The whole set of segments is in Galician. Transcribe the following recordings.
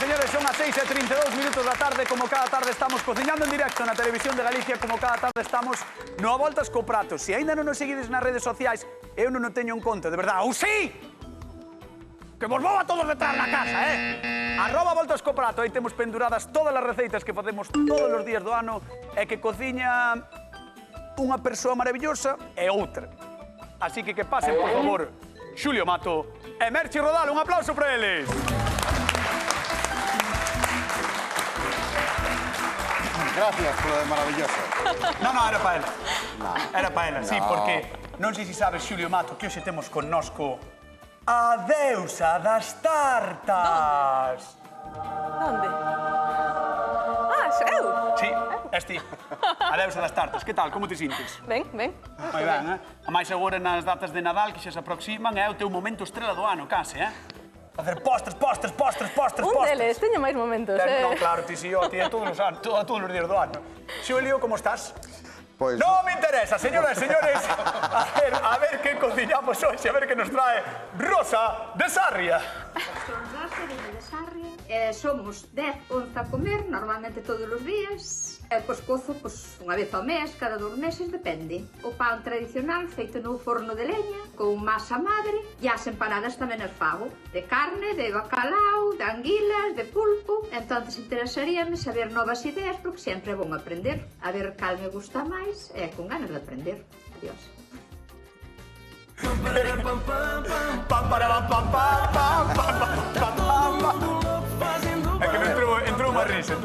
señores, son as 6:32 da tarde. Como cada tarde estamos cociñando en directo na Televisión de Galicia. Como cada tarde estamos no A Voltas co Prato. Se aínda non nos seguides nas redes sociais, eu non o teño en conta, de verdade. Ou sí! Que vos vou a todos detrás na casa, @Voltas co Prato. Aí temos penduradas todas as receitas que facemos todos os días do ano e que cociña unha persoa maravillosa e outra. Así que pasen, por favor, Xulio Mato e Merchi Rodal. Un aplauso para eles. Gracias por lo de maravilloso. No, era para ela. Era para ela, sí, porque non sei se sabes, Xulio Mato, que hoxe temos connosco a deusa das tartas. Onde? Ah, eu? Sí, esti, a deusa das tartas. Que tal, como te sintes? Ben. Moi ben, A máis agora nas datas de Nadal que xa se aproximan, é o teu momento estrela do ano, case, Facer postres. Un deles, teño máis momentos, Non, claro, ti si, ti a todos os días do ano. Xulio, como estás? Pues Non me interesa, señoras e señores. A ver que cociñamos hoxe, a ver que nos trae Rosa de Sarria. Son Rosa, de Sarria. Somos 10, 11 a comer, normalmente todos os días. Pois cozo unha vez ao mes, cada 2 meses, depende. O pan tradicional feito no forno de leña, con masa madre, e as empanadas tamén as fago. De carne, de bacalao, de anguilas, de pulpo. Entonces interesaríame saber novas ideas, porque sempre é bom aprender. A ver cal me gusta máis e con ganas de aprender. Adiós. É que me entrou unha risa.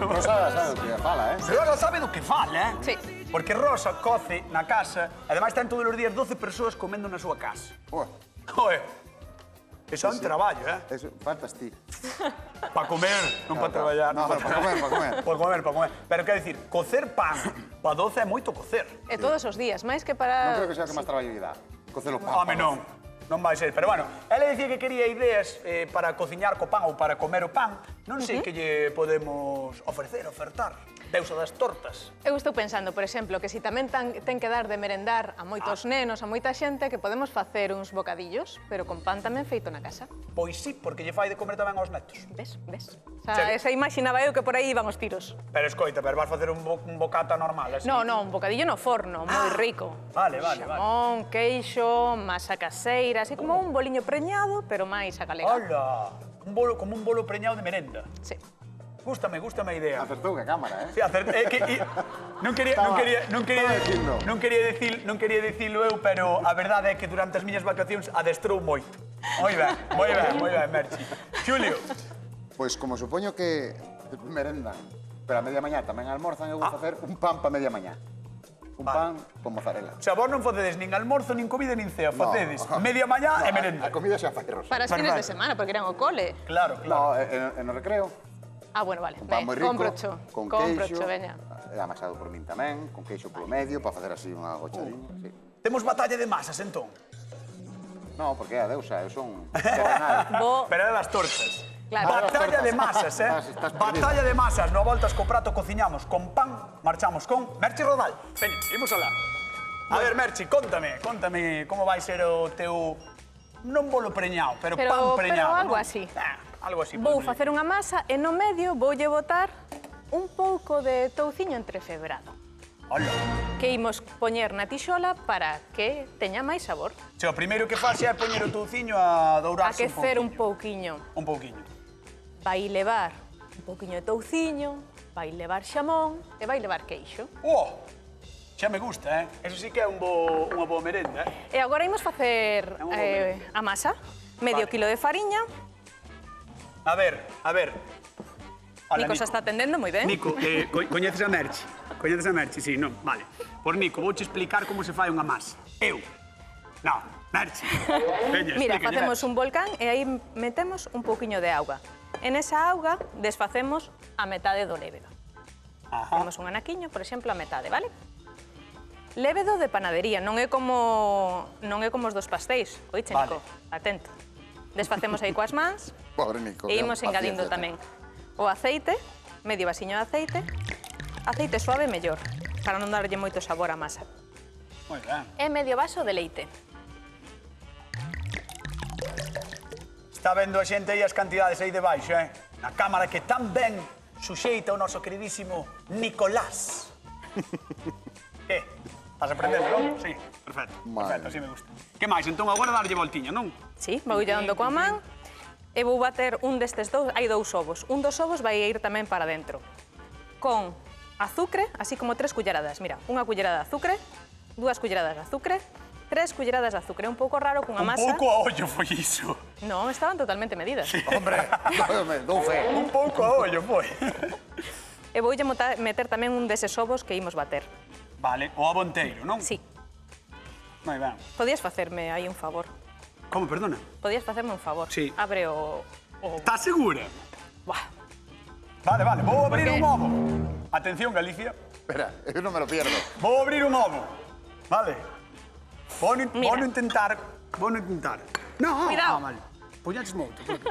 Rosa sabe o que fala, Rosa sabe do que fala, Sí. Porque Rosa coce na casa, e ademais ten todos os días 12 persoas comendo na súa casa. Joder, eso é un traballo, Eso, faltas ti. Pa comer, non pa traballar. No, pero pa comer. Pa comer. Pero quero dicir, cocer pan pa 12 é moito cocer. E todos os días, máis que Non para... creo que sea o que máis traballo lle dá. Cocelo pan. Home, non. Non vai ser. Pero bueno, ela dicía que quería ideas para cociñar co pan ou para comer o pan. Non sei que lle podemos ofertar. Deusa das tortas. Eu estou pensando, por exemplo, que si tamén ten que dar de merendar a moitos nenos, a moita xente, que podemos facer uns bocadillos, pero con pan tamén feito na casa. Pois sí, porque lle fai de comer tamén aos netos. Ves? O sea, esa imaginaba eu que por aí iban os tiros. Pero escoita, vas facer un bocata normal, así? No, un bocadillo no forno, moi rico. Vale. Xamón, queixo, masa caseira, así como un boliño preñado, pero máis a galega. Hola, como un bolo preñado de merenda. Sí. Gústame a idea. Acertou que a cámara, Sí, non quería dicilo eu, pero a verdade é que durante as miñas vacacións adestrou moito. Moi ben, Merchi. Xulio. Pois como supoño que merendan, pero a media mañá tamén almorzan, eu vou facer un pan pa media mañá. Un pan con mozzarella. O sea, vos non facedes nin almorzo, nin comida, nin cea. Facedes media mañá e merenda. A comida xa fai Rosa. Para as fines de semana, porque irán ao cole. Claro. No, no recreo. Ah, bueno, vale. Un pan moi rico, con queixo, veña. amasado por min tamén, con queixo polo medio, para facer así unha gochadiña. Sí. Temos batalla de masas, entón. No, porque é a deusa, eu son terrenal. Pero é das tortas. Claro. Batalla de masas, Estás Batalla de masas. No A Voltas co Prato cociñamos con pan, marchamos con Merchi Rodal. Veña, imos alá. A ver, Merchi, contame como vai ser o teu... Non bolo preñado, pero pan preñado. Pero algo así. Algo así. Vou facer unha masa e no medio voulle botar un pouco de touciño entrefebrado. Hola. Que imos poñer na tixola para que teña máis sabor. O primeiro que faz é poñer o touciño a dourarse Aquecer un pouquiño. Un pouquiño. Vai levar un pouquiño de touciño, vai levar xamón e vai levar queixo. Xa me gusta, Eso sí que é unha boa merenda, E agora imos facer a masa. Medio quilo de fariña. A ver. Hola, Nico xa está atendendo moi ben. Nico, coñeces a Merchi? Coñeces a Merchi, sí, non? Vale. Por Nico, vouche explicar como se fai unha masa. Eu. Non, Merchi. Veña, Mira, explícalle, facemos Merchi. un volcán e aí metemos un pouquiño de auga. En esa auga desfacemos a metade do lévedo. Temos un anaquiño, por exemplo, a metade, vale? Lévedo de panadería, non é como os dos pastéis. Oiche, Nico, atento. Desfacemos aí coas mans. Pobre Nico. E imos engadindo tamén o aceite, medio vasiño de aceite. Aceite suave mellor, para non darlle moito sabor á masa. Moi ben. E medio vaso de leite. Está vendo a xente aí as cantidades aí debaixo, Na cámara que tan ben suxeita o noso queridísimo Nicolás. Que? Estás aprendendo, non? Sí, perfecto. Perfecto, así me gusta. Que máis? Entón agora darlle voltiña, non? Sí, vou dando coa man e vou bater un destes dous, hai dous ovos. Un dos ovos vai ir tamén para dentro. Con azúcar, así como 3 culleradas. Mira, unha cullerada de azúcar, 2 culleradas de azúcar, 3 culleradas de azúcar. É un pouco raro cunha masa. Un pouco a ollo foi iso. Non, estaban totalmente medidas. Hombre, dou fe. Un pouco a ollo foi. E voulle meter tamén un deses ovos que imos bater. Vale, o ovo enteiro, non? Sí. Moi ben. Podías facerme aí un favor. Como, perdona? Podías facerme un favor. Sí. Abre o... Estás segura? Buah. Vale, vale, vou abrir Por qué? un ovo. Atención, Galicia. Espera, eu non me lo pierdo. Vou abrir un ovo. Vale. Vou Mira. intentar. Vou intentar. No, Cuidado. mal. Puñaches moito. Cuidado.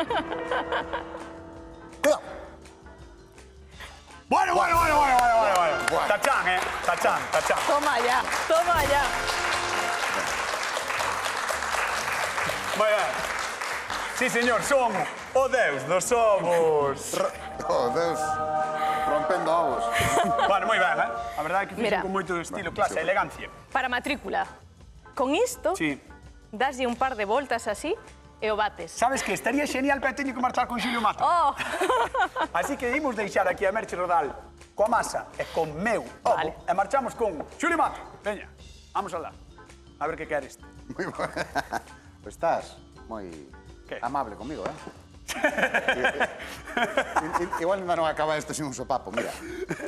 Bueno. Bueno. Tachán, tachán. Toma ya, toma ya. Moi ben. Sí, señor, son o deus dos ovos. Oh, Deus, rompendo ovos. Bueno, moi ben, A verdade é que Mira. fixen con moito estilo, clase, elegancia. Para matrícula. Con isto, Sí. daslle un par de voltas así e o bates. Sabes que estaría genial, pero teño que marchar con Xulio Mato. Oh! Así que imos deixar aquí a Merche Rodal coa masa e con meu ovo. Vale. E marchamos con Xulio Mato. Veña, vamos alá. A ver que queres. Moi bo. Estás moi ¿Qué? amable comigo, Igual ainda non acaba isto sin un sopapo, mira.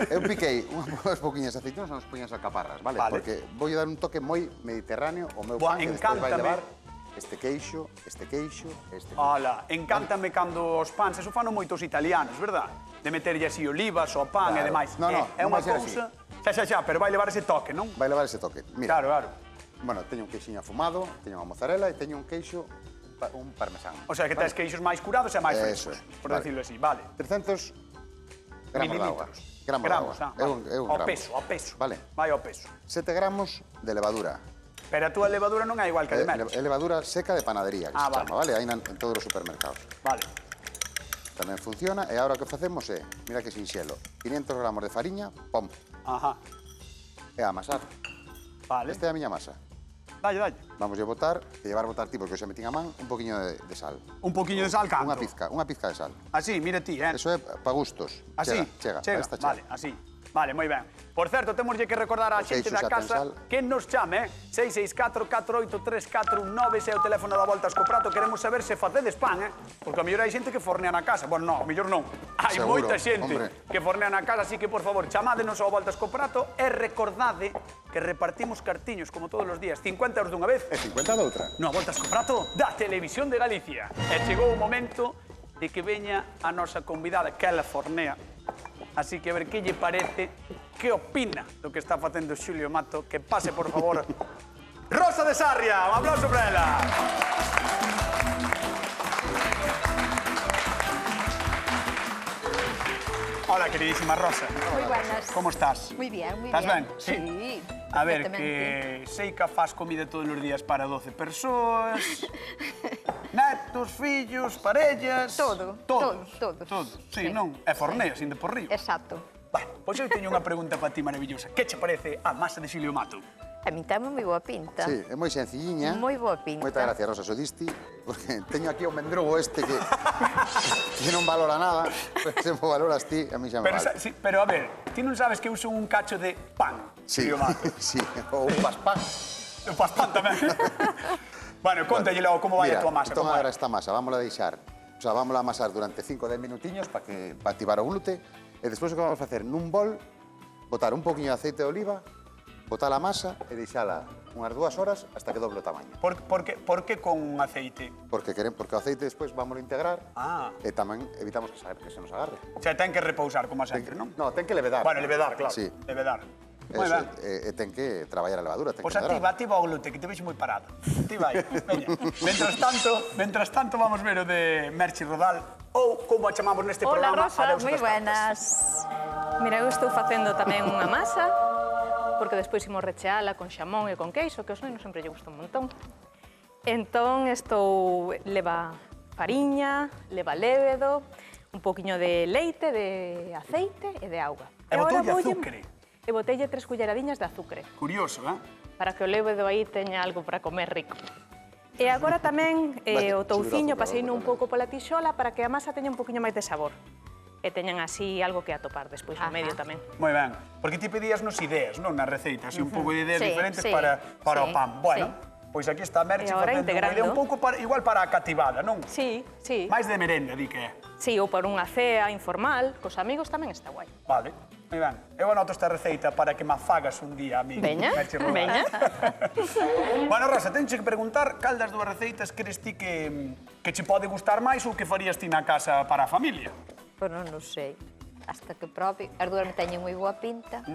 Eu piquei unhas pouquiñas aceitunas e unhas pouquiñas alcaparras, vale? Vale. Porque vou dar un toque moi mediterráneo ao meu Buah, pan, que despois vai encántame. levar este queixo. Ola, encántame cando os pans, eso fano moitos italianos, verdad? De meterlle así olivas ao pan e Claro. demais. No, É non unha vai ser cousa... Xa, pero vai levar ese toque, non? Vai levar ese toque. Mira, Claro. bueno, teño un queixiño afumado, teño unha mozzarella e teño un queixo, un parmesán. O sea, que tes queixos máis curados e máis Eso frescos, é, por vale. decirlo así. Vale. 300 gramos de auga. Mililitros. Gramos de auga. Vale. É un Ao gramo. peso. Vale. Vai ao peso. 7 gramos de levadura. Pero a túa levadura non é igual que a de Merche. É levadura seca de panadería, que Ah, se vale. chama, vale? Aí en todos os supermercados. Vale. Tamén funciona, e agora o que facemos é, mira que sinxelo, 500 gramos de fariña, pom, Ajá. e a amasar. Vale. Esta é a miña masa. Dalle. Vamos a botar, que llevar a botar ti, porque eu xa metín a man, un poquinho de sal. Un poquinho de sal, canto. Unha pizca de sal. Así, mira ti, Eso é pa gustos. Así, Chega. Esta Vale, así. Vale, moi ben. Por certo, temoslle que recordar á O xente queixo da xa ten casa sal. que nos chame, 664-483-419, se é o teléfono da Voltas co Prato. Queremos saber se facedes pan, Porque a mellor hai xente que fornea na casa. Bueno, non, a mellor non. Hai Seguro, moita xente hombre. que fornea na casa, así que, por favor, chamádenos ao Voltas co Prato e recordade que repartimos cartiños, como todos os días, 50 euros dunha vez, E 50 doutra. no Voltas co Prato da Televisión de Galicia. E chegou o momento de que veña a nosa convidada, que ela fornea. Así que a ver que lle parece, que opina do que está facendo Xulio Mato. Que pase, por favor, Rosa de Sarria. Un aplauso para ela. Hola, queridísima Rosa. Muy buenas. ¿Cómo estás? Muy bien, muy ¿Estás bien. ben? Sí, A ver, perfectamente. que sei que faz comida todos os días para 12 persoas, netos, fillos, parellas... Todo, Todos. todos. Todos, sí, Sí, non? E forneas, ainda por riba. Exacto. Bueno, pois eu teño unha pregunta para ti maravillosa. Que che parece a masa de Xulio Mato? A mí tamén moi boa pinta. Sí, é moi sencilliña. Moi boa pinta. Moita gracia, Rosa, so disti, porque teño aquí o mendrugo este que non valora nada, pero se mo valoras ti, a mí xa me Pero, vale. sí, pero a ver, ti non sabes que eu son un cacho de pan, Sí, Xulio Mato. sí, ou un paspán. Eu faz pan tamén. Bueno, contalle logo como vai a Mira, tua masa. entón como agora vai. esta masa, vámola a deixar, o sea, vámola a amasar durante 5 o 10 minutiños para activar o glute, e despois o que vamos a facer nun bol, botar un poquinho de aceite de oliva, botar a masa e deixala unhas 2 horas hasta que doble o tamaño. Por que con aceite? Porque o aceite despois vámoslo integrar Ah. e tamén evitamos que se nos agarre. O sea, ten que repousar, como sempre, non? No, ten que levedar. Bueno, levedar, claro. Sí. Levedar. Moi Eso, ben. e ten que traballar a levadura, ten Pois que medrar. activa o glute, que te vexo moi parado. Activa aí, veña. Mientras tanto, vamos ver o de Merche Rodal, ou como a chamamos neste Hola, programa, Rosa, a deusa Moi das cartas. buenas. Mira, eu estou facendo tamén unha masa, porque despois imos recheala con xamón e con queixo, que aos nenos sempre lle gusta un montón. Entón, leva fariña, leva lévedo, un poquinho de leite, de aceite e de auga. E ahora botoulle voulle- azucre. E botelle 3 culleradiñas de azucre, Curioso, para que o lévedo aí teña algo para comer rico. E agora tamén Vale, o touciño seguro, paseino un tamén. pouco pola tixola para que a masa teña un poquinho máis de sabor. E teñan así algo que atopar despois no Ajá. medio tamén. Moi ben, porque ti pedíasnos ideas, non, na receita, así un pouco de ideas Sí, diferentes sí, para o sí, pan. Bueno, pois aquí está Merche E agora facendo unha idea integrando. un pouco igual para a cativada, non? Sí, sí. Máis de merenda, di que é. Sí, ou por unha cea informal, cos amigos tamén está guai. Vale, moi ben. Eu anoto esta receita para que me fagas un día a mí. Veña, Merche Rodal. veña. Bueno, Rosa, tenche que preguntar cal das dúas receitas crees ti que che pode gustar máis ou que farías ti na casa para a familia? Pois non o sei. Hasta que probe. As dúas me teñen moi boa pinta.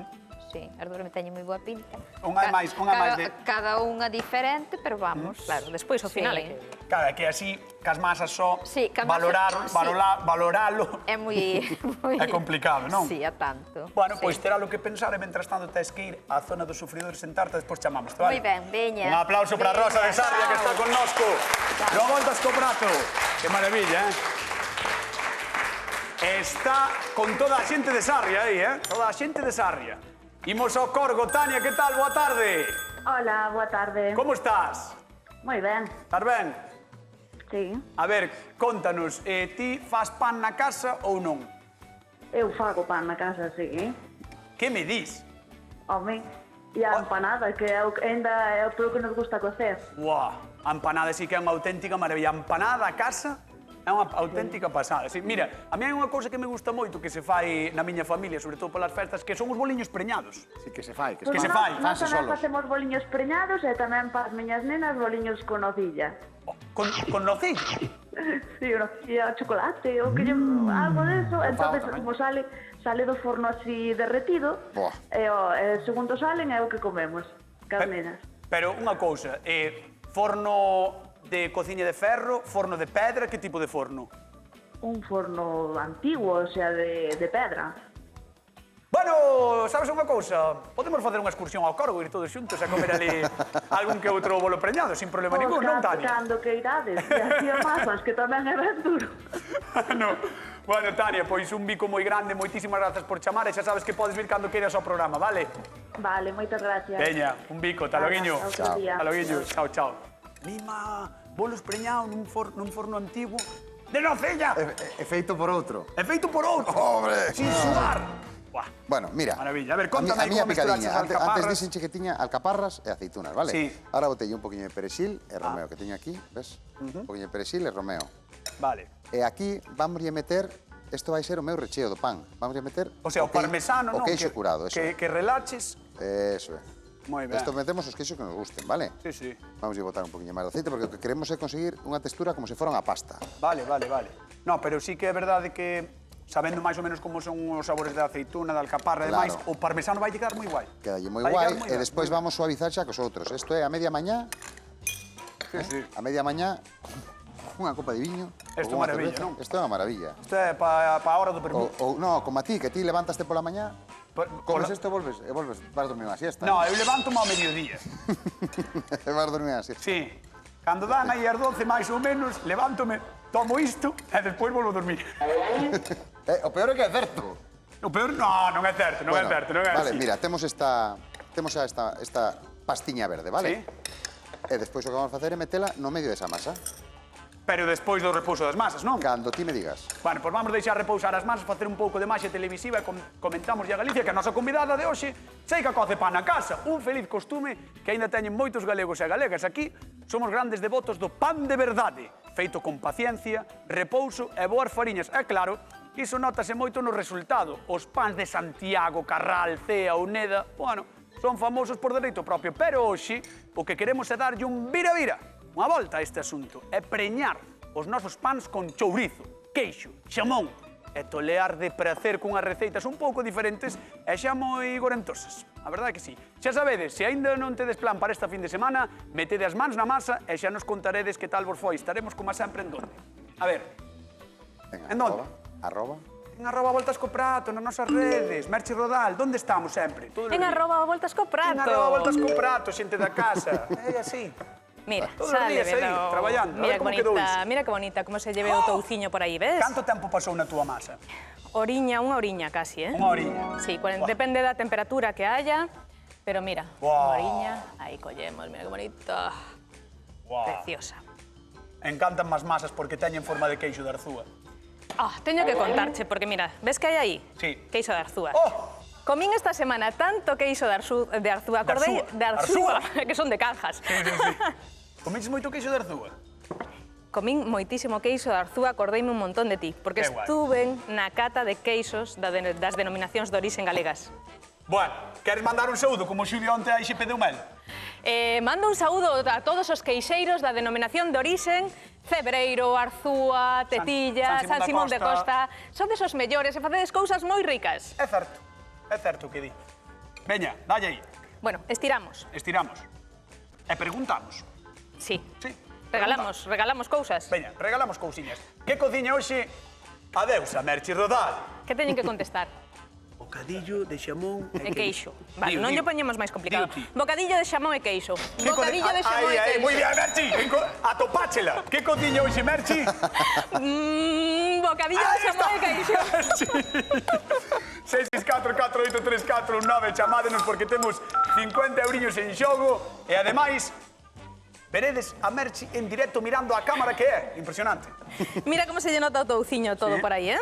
Sí, as dúas me teñen moi boa pinta. Unha máis de... Cada unha diferente, pero vamos. Claro, despois ao final é que... Cada que así, cas masas só, Sí, cas masas, sí. valoralo, É moi... é complicado, non? Sí, a tanto. Bueno, Sí. pois terá lo que pensar e mentras tanto tes que ir á zona dos sufridores sentarte, despois chamamos, vale? Moi ben, veña. Un aplauso para Rosa de Veña, Sarria que está chao. connosco. Non voltas co prato. Que maravilla, Está con toda a xente de Sarria aí, Toda a xente de Sarria. Imos ao Corgo. Tania, que tal? Boa tarde. Hola, boa tarde. Como estás? Moi ben, Estás ben? sí. A ver, contanos, ti fas pan na casa ou non? Eu fago pan na casa, sí. Que me dis? Home, e a empanada, que é o que ainda é o que nos gusta cocer. Buah, a empanada sí que é unha auténtica maravilla. A empanada a casa é unha auténtica pasada. Sí, mira, a mí hai unha cousa que me gusta moito que se fai na miña familia, sobre todo polas festas, que son os boliños preñados. Sí, que se fai. Que se fai. Nós Fanse tamén solos. facemos boliños preñados e tamén para as miñas nenas boliños con nocilla. Oh, con nocilla. Sí, nocilla, chocolate, ou que algo de eso. Entonces, tamén. como sale do forno así derretido, Buah. e segundo salen é o que comemos, cas nenas. Pero unha cousa, forno de cociña de ferro, forno de pedra, que tipo de forno? Un forno antiguo, o sea, de pedra. Bueno, sabes unha cousa? Podemos facer unha excursión ao Corgo, ir todos xuntos a comer ali algún que outro bolo preñado, sin problema ningún, non, Tania? Cando que irades, e así amasas, que tamén é ben duro. No. Bueno, Tania, pois un bico moi grande, moitísimas grazas por chamar e xa sabes que podes vir cando queiras ao programa, vale? Vale, moitas gracias. Veña, un bico, taloguiño. Outro día. Taloguiño, chao, chao. Mima, bolos preñados nun forno antigo de nocella. É feito por outro. É feito por outro. Hombre. Sin sudar. Buah. Bueno, mira. Maravilla. A ver, contame a aí miña como mesturaches picadiña. Antes alcaparras. dixenche que tiña alcaparras e aceitunas, vale? Sí. Ahora botelle un poquinho de perexil e romeo que teño aquí, ves? Un poquinho de perexil e romeo. Vale. E aquí vamos a meter, isto vai ser o meu recheo do pan. Vamos a meter O sea, o parmesano, non? o queixo curado, eso. Que relaches. Eso é. Moi ben. Isto metemos os queixos que nos gusten, vale? Sí, sí. Vamos a botar un poquinho máis de aceite porque o que queremos é conseguir unha textura como se fora unha pasta. Vale, vale, vale. No, pero sí que é verdade que sabendo máis ou menos como son os sabores da aceituna, da alcaparra e demais, Claro. o parmesano vai quedar moi guai. Quedalle moi Vai guai quedar moi e ben, despois moi ben. vamos suavizar xa cos outros. Isto é a media mañá, Sí, sí. a media mañá, unha copa de viño. Isto é ou unha maravilla, cerveza. non? Isto é unha maravilla. Isto é pa a hora do vermú. Ou no, como a ti, que ti levantaste pola mañá, comes isto e volves, vas dormir unha siesta. No, eu levanto-me ao mediodía. E vas dormir unha siesta. Sí. Cando dan aí as 12 máis ou menos, levántome, tomo isto e despois volvo a dormir. O peor é que é certo. O peor, non é certo, non é certo, non é vale, así. mira, temos esta pastiña verde, vale? Sí. E despois o que vamos a facer é metela no medio desa masa. Pero despois do repouso das masas, non? Cando ti me digas. Bueno, pois vamos deixar repousar as masas, facer un pouco de maxia televisiva e comentamos a Galicia que a nosa convidada de hoxe sei que coce pan na casa. Un feliz costume que aínda teñen moitos galegos e galegas. Aquí somos grandes devotos do pan de verdade, feito con paciencia, repouso e boas fariñas. É claro, iso notase moito no resultado. Os pans de Santiago, Carral, Cea ou Neda, bueno, son famosos por dereito propio, pero hoxe o que queremos é darlle un vira-vira, unha volta a este asunto, é preñar os nosos pans con chourizo, queixo, xamón e tolear de pracer cunhas receitas un pouco diferentes e xa moi gorentosas. A verdade é que sí. Xa sabedes, se aínda non tedes plan para esta fin de semana, metede as mans na masa e xa nos contaredes que tal vos foi. Estaremos, como sempre, en donde? A ver, Venga, En donde? Arroba. en @voltas co prato, nas nosas redes, Merche Rodal, donde estamos sempre? Todos os En días. @voltas co prato. En @voltas co prato, xente da casa. É así. Mira, Todos os días aí, traballando. A ver como quedou iso. Mira que bonita, como se lleve o touciño por aí, ves? Canto tempo pasou na túa masa? Unha oriña casi, eh? Unha oriña. Sí, depende da temperatura que haya, pero mira, Guau. unha oriña, aí collemos, mira que bonita, Guau. preciosa. Encantan as masas porque teñen forma de queixo de arzúa. Teño que contarche, porque mira, ves que hai aí? Sí. Queixo de arzúa. Oh! Comín esta semana tanto queixo de arzúa, acordei de arzúa, que son de Canjas. Sí. Comiches moito queixo de arzúa? Comín moitísimo queixo de arzúa, acordeime un montón de ti, porque Que guai. estuven na cata de queixos das denominacións de orixen galegas. Bueno, queres mandar un saúdo como Xulio onte a Ixipe de Humel? Mando un saúdo a todos os queixeiros da denominación de orixen Cebreiro, Arzúa, Tetilla, San Simón de Costa. Son desos mellores e facedes cousas moi ricas. É certo que di. Veña, dalle aí. Bueno, estiramos. Estiramos. E preguntamos. Sí. Sí. Regalamos cousas. Veña, regalamos cousiñas. Que cociña hoxe a deusa Merchi Rodal? Que teñen que contestar? Bocadillo de xamón E queixo. Vale, non Digo. lle poñemos máis complicado. Digo ti. Bocadillo de xamón e queixo. Bocadillo de xamón e queixo. Moi ben, Merchi. Atopáchela. Que cociña hoxe, Merchi? Bocadillo de xamón e queixo. 664-483419, chamádenos porque temos 50 euriños en xogo e ademais veredes a Merchi en directo mirando a cámara que é impresionante. Mira como se lle nota o touciño todo Sí. por aí, eh?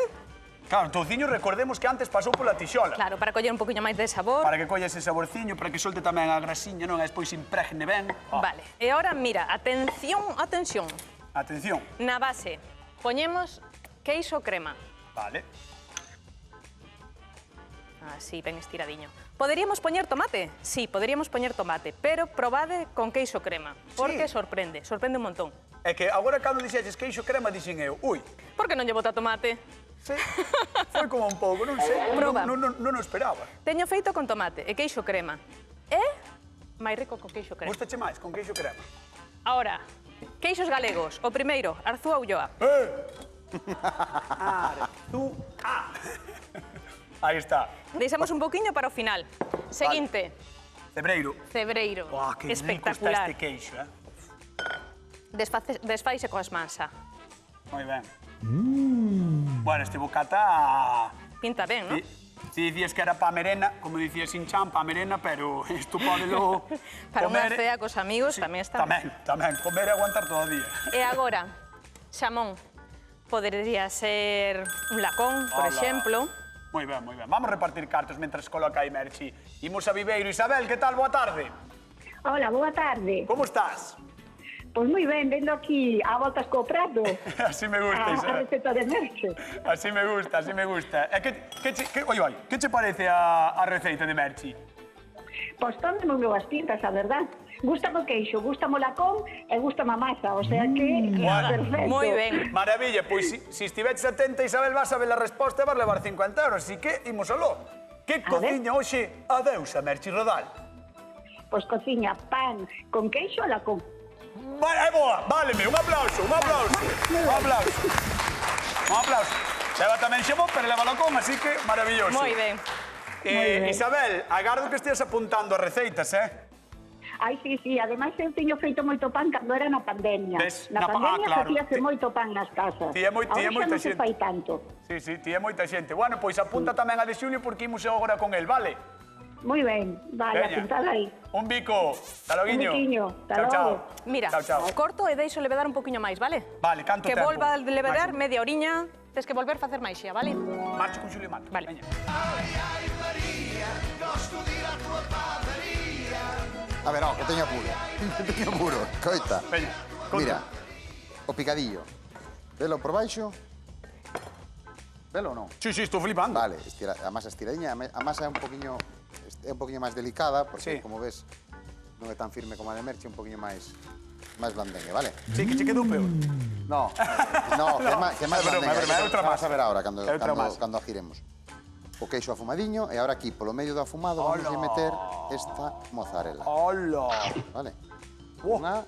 Claro, o touciño recordemos que antes pasou pola tixola. Claro, para coller un poquinho máis de sabor. Para que colla ese saborciño, para que solte tamén a grasiña, non? E despois impregne ben. Vale, e agora mira, atención. Atención. Na base poñemos queixo crema. Vale. Así, ben estiradiño. Poderíamos poñer tomate? Sí, poderíamos poñer tomate, pero probade con queixo crema, porque sorprende un montón. É que agora cando dixeches queixo crema, dixen eu, ui, Por que non lle bota tomate? sí, foi como un pouco, non sei, Proba. non o esperaba. Teño feito con tomate e queixo crema. É máis rico con queixo crema. Gustache máis con queixo crema? Ahora, queixos galegos. O primeiro, Arzúa Ulloa. Aí está. Deixamos un pouquiño para o final. Seguinte, Cebreiro. Cebreiro. Uah, que rico está Espectacular. este queixo, eh? Desfaise coas mansa. Moi ben. Bueno, este bocata... Pinta ben, non? Ti dicías que era pa merena, como dicía Sinchan, pa merena, pero isto podelo Para unha comer... cea cos amigos tamén está ben. Tamén, comer e aguantar todo o día. E agora, xamón. Podería ser un lacón, por Hola. exemplo. Moi ben, moi ben. Vamos repartir cartos mentre coloca aí Merchi. Imos a Viveiro. Isabel, que tal? Boa tarde. Hola, boa tarde. Como estás? Pois moi ben, vendo aquí a voltas co prato. Así me gusta, A Isabel. receta de Merche. Así me gusta, así me gusta. E que che parece a receita de Merchi? Pois tomen moi boas pintas, a verdad. Gústame o queixo, gústame o lacón e gústame a masa, o sea que perfecto. Moi ben. Maravilla, pois si estiveches atenta, Isabel, vas a ver a resposta e vas levar 50 euros. Así que, imos aló. Que cociña hoxe a deusa Merchi Rodal? Pois cociña pan con queixo e lacón. É boa, váleme, un aplauso, un aplauso. Un aplauso. Un aplauso. Leva tamén xamón, pero leva lacón, así que maravilloso. Moi ben. Isabel, agardo que esteas apuntando as receitas, Ai, sí, ademais eu tiño feito moito pan cando era na pandemia. Ves? Na pandemia claro. facíase moito pan nas casas. Ti é Ahora xa moita non se xente. fai tanto. Sí, ti é moita xente. Bueno, pois apunta tamén a de Xulio porque imos agora con el, vale? Moi ben, vale, Veña. apuntada aí. Un bico. Hasta loguiño. Un biquiño. Hasta Chao, chao. logo. Mira, Chao, chao. corto e deixo levedar un poquinho máis, vale? Vale, canto Que tempo? volva a levedar Máximo. media oriña, tes que volver a facer máis xa, vale? Marcho con Xulio e Mato. Vale. Veña. A ver, que teño apuro. Teño apuro, coita. Veña, conta. Mira, o picadillo. Velo por baixo. Velo ou non? Sí, estou flipando. Vale, a masa estiradiña. A masa é un poquinho máis delicada, porque, Sí. como ves, non é tan firme como a de Merche, un poquinho máis blandengue, vale? Sí, que che quedou peor. No, que máis É broma, blandengue. é outra Vamos masa. a ver ahora, cando É outra masa. a giremos. O queixo afumadiño, e ahora aquí, polo medio do afumado, vamos a meter esta mozzarella, Hola. vale? Oh. Unha...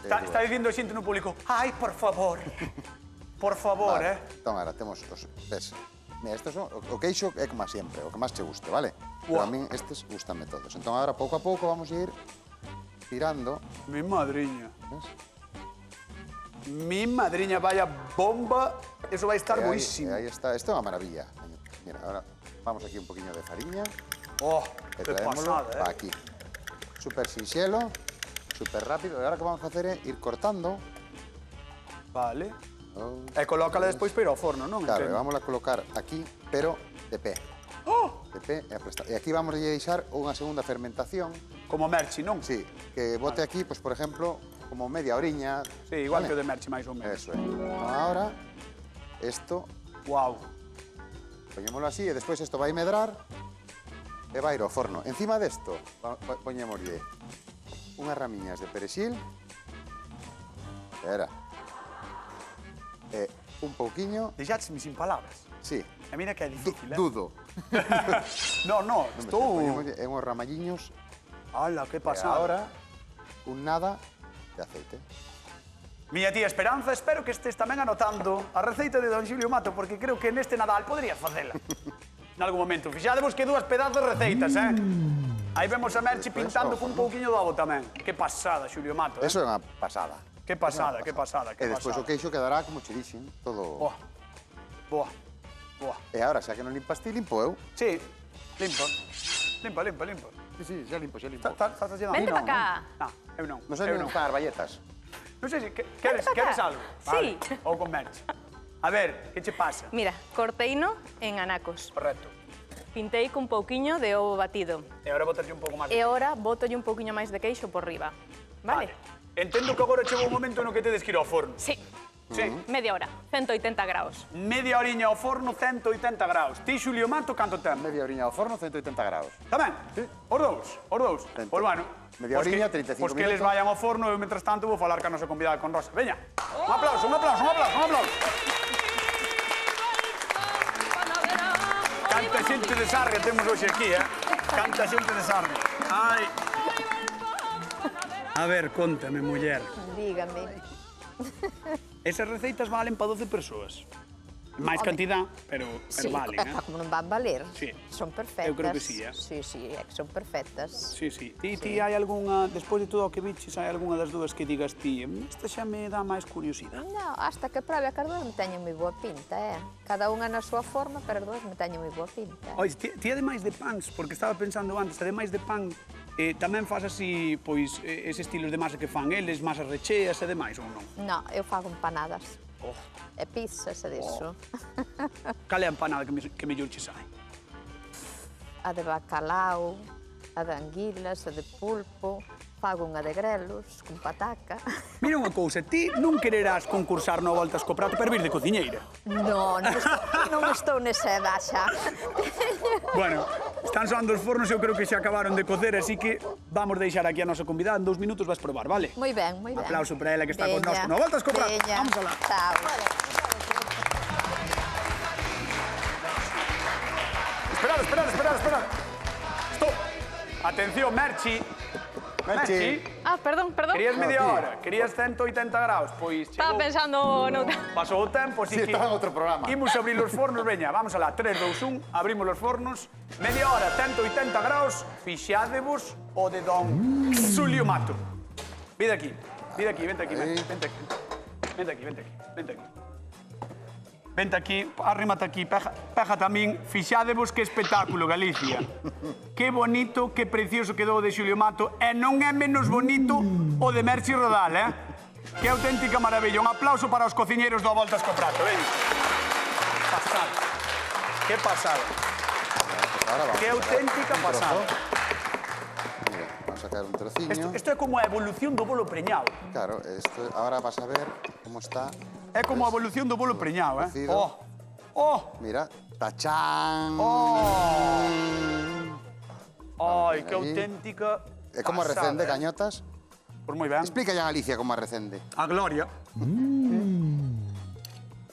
Está dicindo a xente no público, ai, por favor. Por favor, Vale, entón, ahora temos os... Ves? Mira, estes son... O queixo é como sempre, o que máis che guste, vale? Pero a min estes gustame todos. Entón, agora, pouco a pouco, vamos a ir girando. Mi madriña. ¿Ves? Mi madriña, vaya bomba. Eso vai estar Ahí buísimo. está. Esto es una maravilla. Mira, ahora vamos aquí un poquillo de fariña. Oh, E que traémoslo pasada, para aquí. Súper sinxelo, súper rápido. E ahora que vamos a hacer é ir cortando. Vale. Oh, E colócala despois para ir ao forno, non? Claro, e Entendo. vamos a colocar aquí, pero de pé. Oh, De pé e aplastado. E aquí vamos a deixar unha segunda fermentación. como Merchi, non? Sí, que bote aquí, pues por ejemplo, como media horiña. Sí, igual que o ¿vale? de Merchi, máis ou menos. Eso é. Ahora, esto, Guau. poñémoslo así, e despois isto vai medrar e vai ir ao forno. Encima desto, poñémoslle unhas ramiñas de perexil. Espera. E un pouquiño, Deixáchesme sin palabras. sí, E mira que é difícil, dudo. No, estou... Poñémoslle uns ramalliños. Ala, que E pasada. ahora, un nada de aceite. Miña tía Esperanza, espero que estés tamén anotando a receita de don Xulio Mato, porque creo que neste Nadal podrías facela. Nalgún momento. Fixadevos que dúas pedazos de receitas, Aí vemos a Merchi pintando con un pouquiño de ovo tamén. Que pasada, Xulio Mato, Eso é unha pasada. Que pasada, que pasada, que E despois o pasada. queixo quedará como che dixen, todo... Boa, boa, boa. E agora, xa que non limpas ti, limpo eu. Sí, limpo. Limpo. Sí, xa limpo, xa limpo. Estás ayudando? Vente Non, pa cá. Non, eu non. Non sei eu non están as bayetas. Non sei se queres pa cá. algo. Sí. Vale. Ou con Merchi. A ver, que che pasa? Mira, corteino en anacos. Correcto. Pintei con pouquiño de ovo batido. E agora botarlle un pouco máis. E ahora botolle un pouquiño máis de queixo por riba. Vale? Entendo que agora chegou o momento no que tedes que ir ao forno. Sí, Sí. media hora, 180 graus. Media oriña ao forno, 180 graus. Ti, Xulio Mato, canto tempo? Media oriña ao forno, 180 graus. Tamén? Sí. Os dous? Cento. Pois bueno. Media pois oriña, que- 35 Pois que eles minutos. vayan ao forno, eu, mentras tanto, vou falar ca nosa convidada con Rosa. Veña, un aplauso. Canta xente de Sarria temos hoxe aquí, Canta xente de Sarria. Ai. A ver, contame, muller. Dígame. Esas receitas valen para 12 persoas. Máis cantidad, pero Sí, valen, como non van valer. Sí. Son perfectas. Eu creo que sí, Sí, é que son perfectas. Sí. Ti hai algunha, despois de todo o que viches, hai algunha das dúas que digas ti, esta xa me dá máis curiosidade. Non, hasta que probe a que as dúas me teñen moi boa pinta, Cada unha na súa forma, pero as dúas me teñen moi boa pinta. Ois, ti ademais de pans, porque estaba pensando antes, ademais de pan, tamén faz así, pois, ese estilos de masa que fan eles, masas recheas e demais, ou non? Non, eu fago empanadas. Oh. E pizzas e disso. Cal é a empanada que mellor che sai? A de bacalao, a de anguilas, a de pulpo. Fago unha de grelos, con pataca. Mira unha cousa, ti non quererás concursar no Voltas co Prato para vir de cociñeira? Non estou nesa edad xa. Bueno, están soando os fornos, eu creo que xa acabaron de cocer, así que vamos deixar aquí a nosa convidada, en 2 minutos vas probar, vale? Moi ben, moi ben. Aplauso para ela que está con Veña, nós no Voltas co Prato. veña. Vamos alá. Chao. Esperad. Stop. Atención, Merchi. Merchi. Ah, perdón. Querías media No, ti. hora, querías 180 graus, pois Estaba chegou... pensando no... Pasou o tempo, así Sí, que... estaba en outro programa. Imos abrir os fornos, veña, vamos alá, 3, 2, 1, abrimos os fornos, media hora, 180 graus, fixádevos o de don Xulio Mato. Vide aquí, vente aquí. Vente aquí, arrímate aquí, peja tamén, fixádevos que espectáculo, Galicia. Que bonito, que precioso quedou o de Xulio Mato, e non é menos bonito o de Merchi Rodal, Que auténtica maravilla. Un aplauso para os cociñeiros do Voltas co Prato, veña. Pasada. Que pasada. Ahora vamos Que a sacar auténtica un trozo. pasada. Mira, vamos a sacar un trociño. Esto é como a evolución do bolo preñado. Claro, ahora vas a ver cómo está. É como a evolución do bolo preñado, Cocido. Mira, tachán. Ai, que Aí. auténtica É como a pasada, recende, cañotas. Pois moi ben. Explica ya a Galicia como a recende. A Gloria.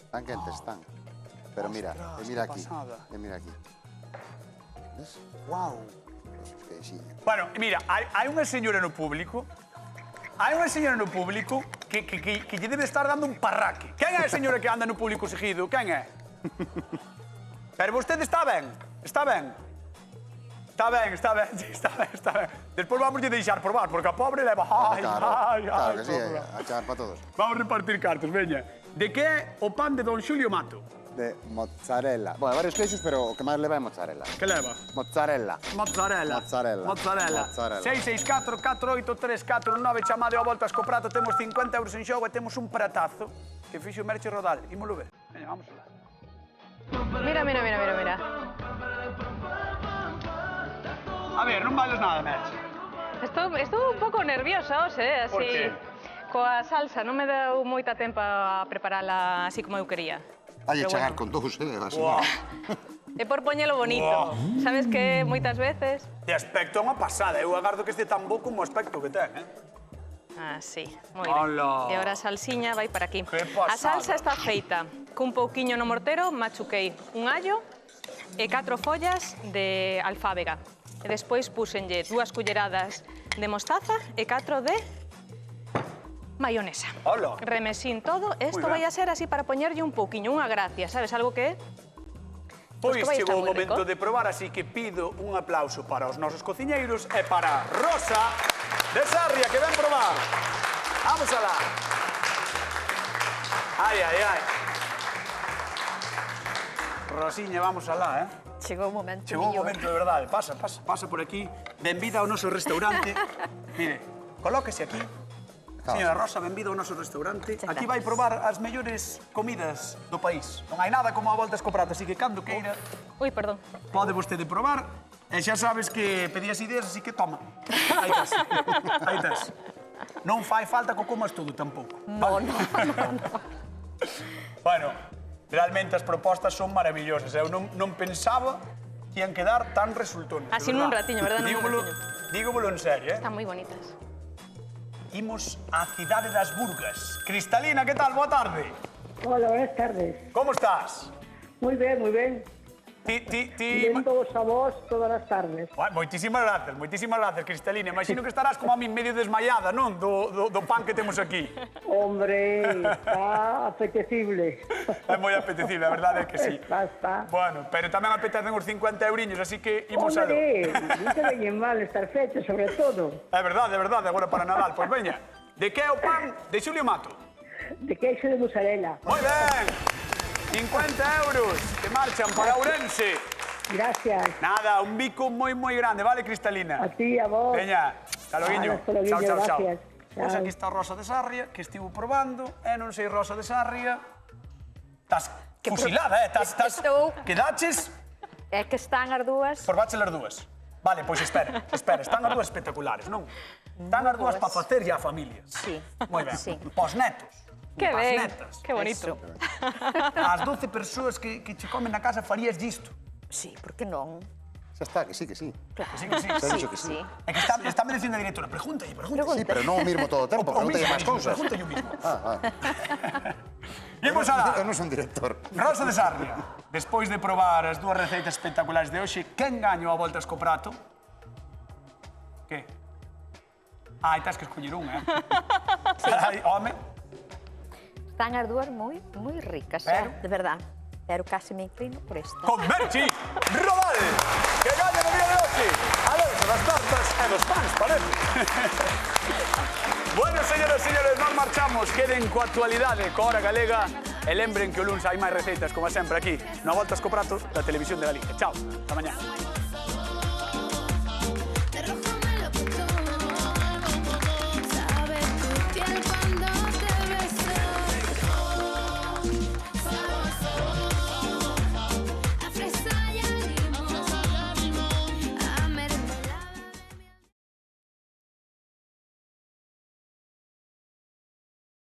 Tan quentes están. Pero mira, Ostras, mira que aquí. pasada. Mira aquí. ¿Ves? Wow. Esos queixiños. Bueno, mira, hai unha señora no público. Hai unha señora no público que lle debe estar dando un parraque. Quen é a señora que anda no público seguido? Quen é? Pero vostede está ben. Está ben. Está ben, sí, está ben. Despois vamos a deixar probar, porque a pobre leva... Ai, Claro que sí, a chamar para todos. Vamos a repartir cartos, veña. De que é o pan de Don Xulio Mato? De mozzarella. Bueno, varios queixos, pero o que máis leva é mozzarella. Que leva? Mozzarella. Mozzarella. 664 483 49, chamade a voltas co prato, temos 50 euros en xogo e temos un pratazo que fixo Merche Rodal. Ímolo ver. Veña, vamos alá. Mira. A ver, non bailes nada, Merche. Estou un pouco nerviosa, así. Por qué? Coa salsa, non me deu moita tempo a preparala así como eu quería. Hai Pero chegar bueno. con dous, así. Wow. É por poñelo bonito. Sabes que moitas veces... De aspecto é unha pasada. Eu agardo que este tan bo como o aspecto que ten, Sí, moi ben. Hola. E agora a salsiña vai para aquí. Que pasada. A salsa está feita cun pouquiño no mortero, machuquei un allo e 4 follas de alfábega. E despois puxenlle 2 culleradas de mostaza e 4 de mayonesa. Hola. Remesín todo. Isto Moi ben. vai a ser así para poñerlle un pouquiño, unha gracia, sabes? Algo que... Pois que vai estar chegou o moi momento rico. de probar, así que pido un aplauso para os nosos cociñeiros e para Rosa de Sarria, que ven probar. Vamos alá. Ai. Rosiña, vamos alá, Chegou o momento Chegou o millor. momento de verdade. Pasa por aquí. Benvida ao noso restaurante. Mire, colóquese aquí. Señora Rosa, benvida ao noso restaurante. Aquí vai probar as mellores comidas do país. Non hai nada como a voltas co prato, así que cando queira Ui, perdón. pode vostede probar. E xa sabes que pedías ideas, así que toma. Aí tes. Aí tes. Non fai falta que o comas todo tampouco. No. Bueno, realmente as propostas son maravillosas. Eu non pensaba que ian quedar tan resultones. de Así nun verdad. ratiño, verdad? Nun Dígomolo en serio, Están moi bonitas. Imos á cidade das Burgas. Cristalina, que tal? Boa tarde. Hola, buenas tardes. Como estás? Muy bien, muy bien. Ti... Viendo a vos todas as tardes. Moitísimas gracias, Cristalina. Imagino que estarás como a mí medio desmayada, non? Do pan que temos aquí. Hombre, está apetecible. É moi apetecible, a verdade é que sí. Está. Bueno, pero tamén apetecen os 50 euriños, así que imos a... Hombre, non te veñen mal estar fecho, sobre todo. É verdade, agora para Nadal. Pois veña, de que é o pan de Xulio Mato? De queixo de mozzarella. Moi ben! 50 euros que marchan para Ourense. Gracias. Nada, un bico moi grande, vale, Cristalina? A ti, a vos. Veña, hasta loguiño. Hasta loguiño, Chao. gracias. Pois Chao. aquí está Rosa de Sarria, que estivo probando, e non sei, Rosa de Sarria... Estás fusilada, Estás... Estou. Quedaches... É que están as dúas. Probaches as dúas. Vale, pois espera. Están as dúas espectaculares, non? Están as dúas para facer a familia. Sí. Moi ben. Sí. Pos netos. Que Pas ben, netas. que bonito. As 12 persoas que che comen na casa farías disto. Sí, por que non? Xa está, que sí, que sí. Claro. Sí que sí. Xa dixo que sí. É que está me dicindo a directora, pregúntalle. Sí, pero non o mismo todo o tempo, pregúntalle máis cousas. Pregúntalle o mismo. Ah. Imos alá. Eu non son director. Rosa de Sarria, despois de probar as dúas receitas espectaculares de hoxe, quen gañou a voltas co prato? Que? Ai, tens que escoller unha, Ai, home. Están as dúas moi ricas, Pero? de verdad. Pero casi me inclino por esta. Con Merchi Rodal, que gaña no día de hoxe. A ver, das tartas e dos pans, parece. Bueno, señoras e señores, nos marchamos. Queden coa actualidade, coa hora galega. E lembren que o luns hai máis receitas, como sempre, aquí, no Voltas co Prato da Televisión de Galicia. Chao, ata mañá.